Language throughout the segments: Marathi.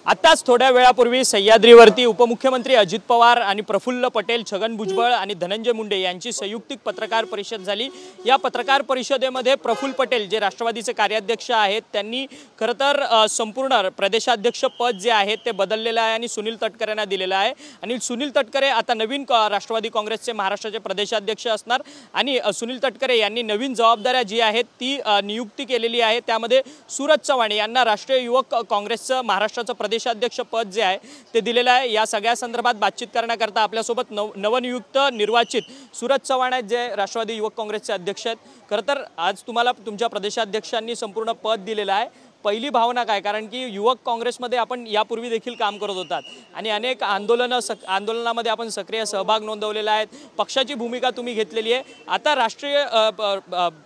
आताच थोड्या वेळापूर्वी सह्याद्रीवरती उपमुख्यमंत्री अजित पवार आणि प्रफुल्ल पटेल, छगन भुजबळ आणि धनंजय मुंडे यांची संयुक्तिक पत्रकार परिषद झाली। या पत्रकार परिषदेमध्ये प्रफुल्ल पटेल जे राष्ट्रवादीचे कार्याध्यक्ष आहेत त्यांनी खरं तर संपूर्ण प्रदेशाध्यक्ष पद जे आहे ते बदललेलं आहे आणि सुनील तटकरेंना दिलेलं आहे आणि सुनील तटकरे आता नवीन राष्ट्रवादी काँग्रेसचे महाराष्ट्राचे प्रदेशाध्यक्ष असणार आणि सुनील तटकरे यांनी नवीन जबाबदाऱ्या जी आहेत ती नियुक्ती केलेली आहे। त्यामध्ये सूरज चव्हाण यांना राष्ट्रीय युवक काँग्रेसचं महाराष्ट्राचं प्रदेशाध्यक्ष पद जे आहे ते दिलेलं आहे। या सगळ्या संदर्भात बातचीत करण्याकरता आपल्यासोबत नवनियुक्त निर्वाचित सूरज चव्हाण आहेत जे राष्ट्रवादी युवक काँग्रेसचे अध्यक्ष आहेत। खरं तर आज तुम्हाला तुमच्या प्रदेशाध्यक्षांनी संपूर्ण पद दिलेलं आहे, पहिली भावना काय? कारण की युवक काँग्रेसमध्ये आपण यापूर्वी देखील काम करत होतात आणि अनेक आंदोलनामध्ये आपण सक्रिय सहभाग नोंदवलेला आहे, पक्षाची भूमिका तुम्ही घेतलेली आहे। आता राष्ट्रीय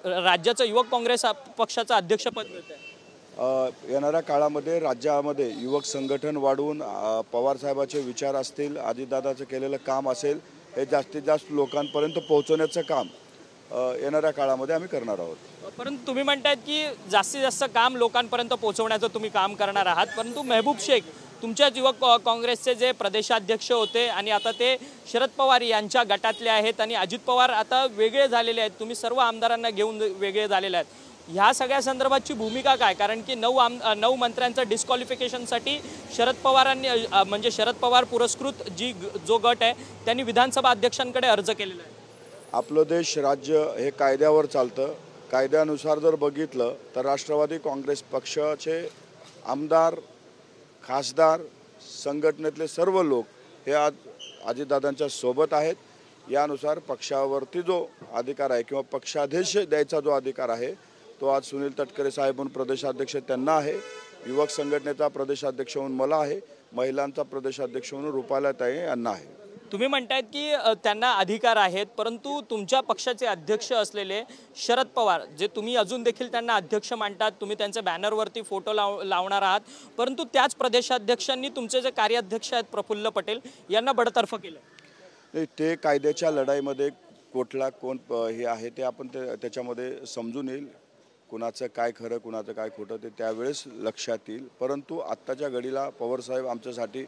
राज्याचं युवक काँग्रेस पक्षाचं अध्यक्षपद मिळत आहे। येणाऱ्या काळामध्ये राज्यामध्ये युवक संघटन वाढवून पवार साहेबांचे विचार असतील, अजितदादाचं केलेलं काम असेल, हे जास्तीत जास्त लोकांपर्यंत पोहोचवण्याचं काम येणाऱ्या काळामध्ये आम्ही करणार आहोत। परंतु तुम्ही म्हणतायत की जास्तीत जास्त काम लोकांपर्यंत पोहोचवण्याचं तुम्ही काम करणार आहात, परंतु महबूब शेख तुमच्याच युवक काँग्रेसचे जे प्रदेशाध्यक्ष होते आणि आता ते शरद पवार यांच्या गटातले आहेत आणि अजित पवार आता वेगळे झालेले आहेत, तुम्ही सर्व आमदारांना घेऊन वेगळे झालेले आहेत। ह्या सगळ्या संदर्भाची भूमिका काय? कारण की 9 मंत्र्यांचं डिस्क्वालिफिकेशनसाठी शरद पवारांनी म्हणजे शरद पवार पुरस्कृत जो गट आहे त्यांनी विधानसभा अध्यक्षांकडे अर्ज केलेला आहे। आपलं देश राज्य हे कायद्यावर चालतं, कायद्यानुसार जर बघितलं तर राष्ट्रवादी काँग्रेस पक्षाचे आमदार, खासदार, संघटनेतले सर्व लोक हे आज अजितदादांच्या सोबत आहेत। यानुसार पक्षावरती जो अधिकार आहे किंवा पक्षाध्यक्ष द्यायचा जो अधिकार आहे तो आज सुनील तटकरे साहेब म्हणून प्रदेशाध्यक्ष त्यांना आहे, युवक संघटनेचा प्रदेशाध्यक्ष म्हणून मला आहे, महिलांचा प्रदेशाध्यक्ष म्हणून रुपालाताई यांना आहे। तुम्ही म्हणतायत की त्यांना अधिकार आहेत, परंतु तुमच्या पक्षाचे अध्यक्ष असलेले शरद पवार जे तुम्ही अजून देखील त्यांना अध्यक्ष मानतात, तुम्ही त्यांच्या बॅनरवरती फोटो लावणार आहात, परंतु त्याच प्रदेशाध्यक्षांनी तुमचे जे कार्याध्यक्ष आहेत प्रफुल्ल पटेल यांना बडतर्फ केलं। नाही, ते कायद्याच्या लढाईमध्ये कोण हे आहे ते आपण त्याच्यामध्ये समजून येईल, कुणाचं काय खरं कुणाचं काय खोटं ते त्यावेळेस लक्षात येईल। परंतु आत्ताच्या घडीला पवारसाहेब आमच्यासाठी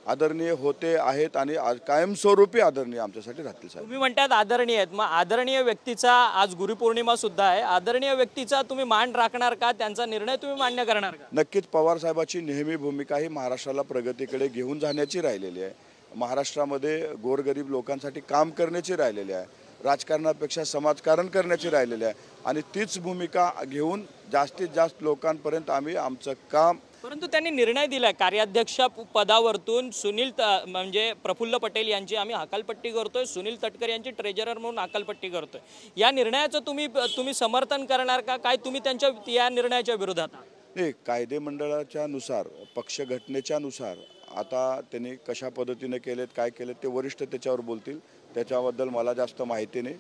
आदरणीय होते आहेत आणि कायमस्वरूपी आदरणीय आमच्यासाठी राहतील। साहेब तुम्ही म्हणतात आदरणीय आहेत, मग आदरणीय व्यक्तीचा आज गुरुपौर्णिमा सुद्धा आहे, आदरणीय व्यक्तीचा तुम्ही मान राखणार का? त्यांचा निर्णय तुम्ही मान्य करणार का? नक्कीच पवार साहेबांची नेहमी भूमिका ही महाराष्ट्राला प्रगतीकडे घेऊन जाण्याची राहिलेली आहे, महाराष्ट्रामध्ये गोरगरीब लोकांसाठी काम करण्याची राहिलेली आहे, राजकारणापेक्षा समाजकारण करण्याची राहिलेली आहे आणि तीच भूमिका घेऊन जास्तीत जास्त लोकांपर्यंत आम्ही आमचं काम। परंतु त्यांनी निर्णय दिलाय कार्याध्यक्ष पदावरून सुनील म्हणजे प्रफुल्ल पटेल यांची आम्ही हकालपट्टी करतोय, सुनील तटकरे यांची ट्रेजरर म्हणून हकालपट्टी करतोय। या निर्णयाचं तुम्ही समर्थन करणार का? काय तुम्ही त्यांच्या या निर्णयाच्या विरोधात? नाही, कायदे मंडळाच्या नुसार, पक्ष घटनेच्या नुसार आता त्यांनी कशा पद्धतीने केलेत काय केलेत ते वरिष्ठ त्याच्यावर बोलतील, त्याच्याबद्दल मला जास्त माहिती नाही,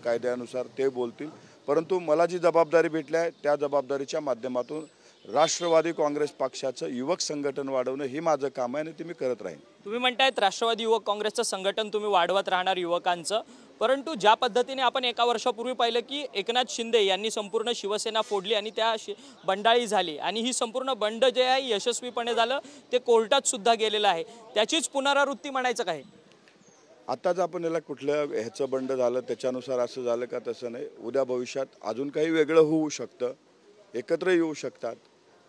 कायद्यानुसार ते बोलतील। परंतु मला जी जबाबदारी भेटली आहे त्या जबाबदारीच्या माध्यमातून राष्ट्रवादी काँग्रेस पक्षाचं युवक संघटन वाढवणं हे माझं काम आहे आणि ते मी करत राहीन। तुम्ही म्हणतायत राष्ट्रवादी युवक काँग्रेसचं संघटन तुम्ही वाढवत राहणार युवकांचं, परंतु ज्या पद्धतीने आपण एका वर्षापूर्वी पाहिलं की एकनाथ शिंदे यांनी संपूर्ण शिवसेना फोडली आणि त्या बंडाळी झाली आणि ही संपूर्ण बंड जे आहे यशस्वीपणे झालं, ते कोर्टात सुद्धा गेलेलं आहे, त्याचीच पुनरावृत्ती म्हणायचं काय? आताच आपण याला कुठल्या ह्याचं बंड झालं त्याच्यानुसार असं झालं का तसं नाही, उद्या भविष्यात अजून काही वेगळं होऊ शकतं, एकत्र येऊ शकतात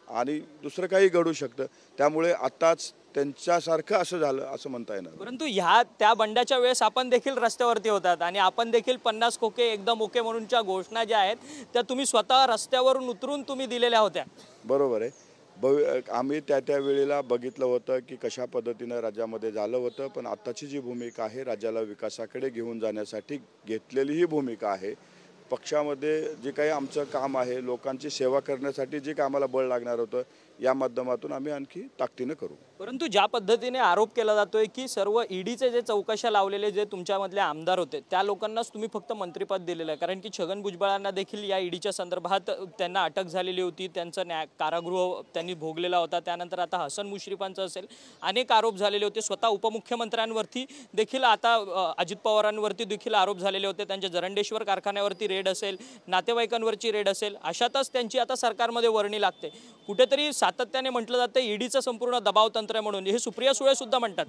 आणि दुसरं काही घडू शकतं, त्यामुळे आताच त्यांच्यासारखं असं झालं असं म्हणता येणार। परंतु त्या बंडाच्या वेळेस आपण देखील रस्त्यावरती होतात आणि आपण देखील 50 खोके एकदम ओके म्हणूनच्या घोषणा ज्या आहेत त्या तुम्ही स्वतः रस्त्यावरून उतरून तुम्ही दिलेल्या होत्या। बरोबर आहे, आम्ही त्या वेळेला बघितलं होतं की कशा पद्धतीनं राज्यामध्ये झालं होतं, पण आत्ताची जी भूमिका आहे राज्याला विकासाकडे घेऊन जाण्यासाठी घेतलेली ही भूमिका आहे। पक्षामध्ये जे काही आमचं काम आहे, लोकांची सेवा करण्यासाठी जे काही आम्हाला बळ लागणार होतं या माध्यमातून आम्ही आणखी ताकदीने करू। परंतु ज्या पद्धतीने आरोप केला जातोय की सर्व ईडीचे जे चौकशा लावलेले जे तुमच्यामधले आमदार होते त्या लोकांनाच तुम्ही फक्त मंत्रिपद दिलेलं आहे, कारण की छगन भुजबळांना देखील या ईडीच्या संदर्भात त्यांना अटक झालेली होती, त्यांचं कारागृह त्यांनी भोगलेला होता, त्यानंतर आता हसन मुश्रीफांचं असेल अनेक आरोप झालेले होते, स्वतः उपमुख्यमंत्र्यांवरती देखील आता अजित पवारांवरती देखील आरोप झालेले होते, त्यांच्या जरंडेश्वर कारखान्यावरती रेड असेल, नातेवाईकांवरची रेड असेल, अशातच त्यांची आता सरकारमध्ये वर्णी लागते। कुठेतरी सातत्याने म्हटलं जातं ईडीचं संपूर्ण दबाव तंत्र आहे म्हणून, हे सुप्रिया सुळे सुद्धा म्हणतात.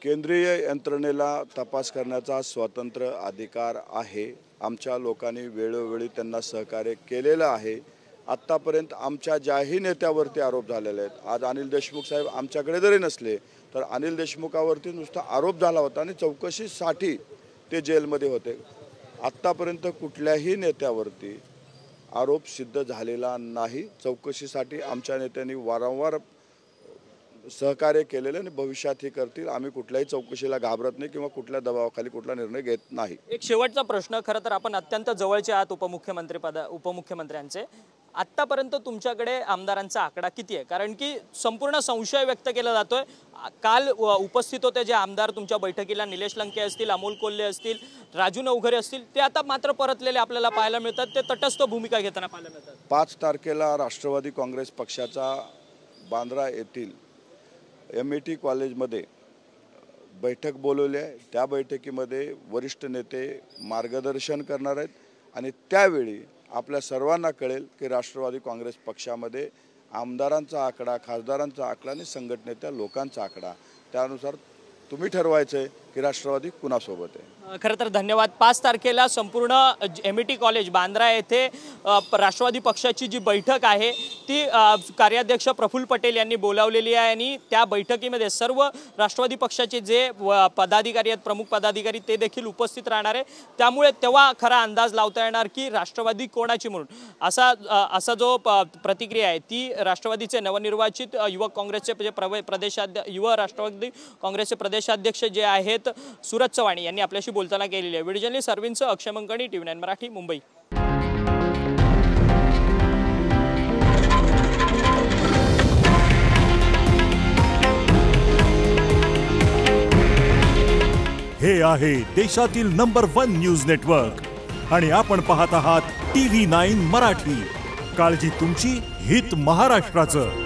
केंद्रीय यंत्रणेला तपास करण्याचा स्वतंत्र अधिकार आहे. आमच्या लोकांनी वेळोवेळी त्यांना सहकार्य केलेलं आहे. आत्तापर्यंत आमच्या ज्याही नेत्यावरती आरोप झालेले आहेत, आज अनिल देशमुख साहेब आमच्याकडे जरी नसले तर अनिल देशमुखावरती नुसता आरोप झाला होता आणि चौकशीसाठी ते जेलमध्ये होते. आत्तापर्यंत कुठल्याही नेत्यावरती आरोप सिद्ध झालेला नाही. चौकशीसाठी आमच्या नेत्यांनी वारंवार सहकार्य केलेलं आणि भविष्यातही करतील. आम्ही कुठल्याही चौकशीला घाबरत नाही किंवा कुठल्या दबावाखाली कुठला निर्णय घेत नाही. एक शेवटचा प्रश्न, खरं तर आपण अत्यंत जवळचे आहात उपमुख्यमंत्र्यांचे. आत्तापर्यंत तुमच्याकडे आमदारांचा आकडा किती आहे? कारण की संपूर्ण संशय व्यक्त केला जातोय. काल उपस्थित होते जे आमदार तुमच्या बैठकीला, निलेश लंके असतील, अमोल कोल्हे असतील, राजू नवघरे असतील, ते आता मात्र परतलेले आपल्याला पाहायला मिळतात. ते तटस्थ भूमिका घेताना पाहायला मिळतात. 5 तारखेला राष्ट्रवादी काँग्रेस पक्षाचा बांद्रा येथील MET कॉलेजमध्ये बैठक बोलवली आहे. त्या बैठकीमध्ये वरिष्ठ नेते मार्गदर्शन करणार आहेत आणि त्यावेळी आपल्या सर्वांना कळेल की राष्ट्रवादी काँग्रेस पक्षामध्ये आमदारांचा आकडा, खासदारांचा आकडा आणि संघटनेच्या लोकांचा आकडा, त्यानुसार तुम्ही ठरवायचं आहे की राष्ट्रवादी कुणासोबत आहे. खरं तर धन्यवाद. 5 तारखेला संपूर्ण MET कॉलेज बांद्रा येथे राष्ट्रवादी पक्षाची जी बैठक आहे ती कार्याध्यक्ष प्रफुल्ल पटेल यांनी बोलावलेली आहे आणि त्या बैठकीमध्ये सर्व राष्ट्रवादी पक्षाचे जे पदाधिकारी आहेत, प्रमुख पदाधिकारी, ते देखील उपस्थित राहणार आहे. त्यामुळे तेव्हा खरा अंदाज लावता येणार की राष्ट्रवादी कोणाची म्हणून. असा जो प्रतिक्रिया आहे ती राष्ट्रवादीचे नवनिर्वाचित युवक काँग्रेसचे जे युवा राष्ट्रवादी काँग्रेसचे प्रदेशाध्यक्ष जे आहेत सूरज चव्हाण यांनी आपल्याशी बोलताना केलेली आहे. व्हिडिओ जर्नलिस्ट अरविंदसह अक्षय मंकणी, TV9 मराठी, मुंबई. हे आहे देशातील नंबर 1 न्यूज नेटवर्क आणि आपण पाहत आहात TV9 मराठी. काळजी तुमची, हित महाराष्ट्राचं.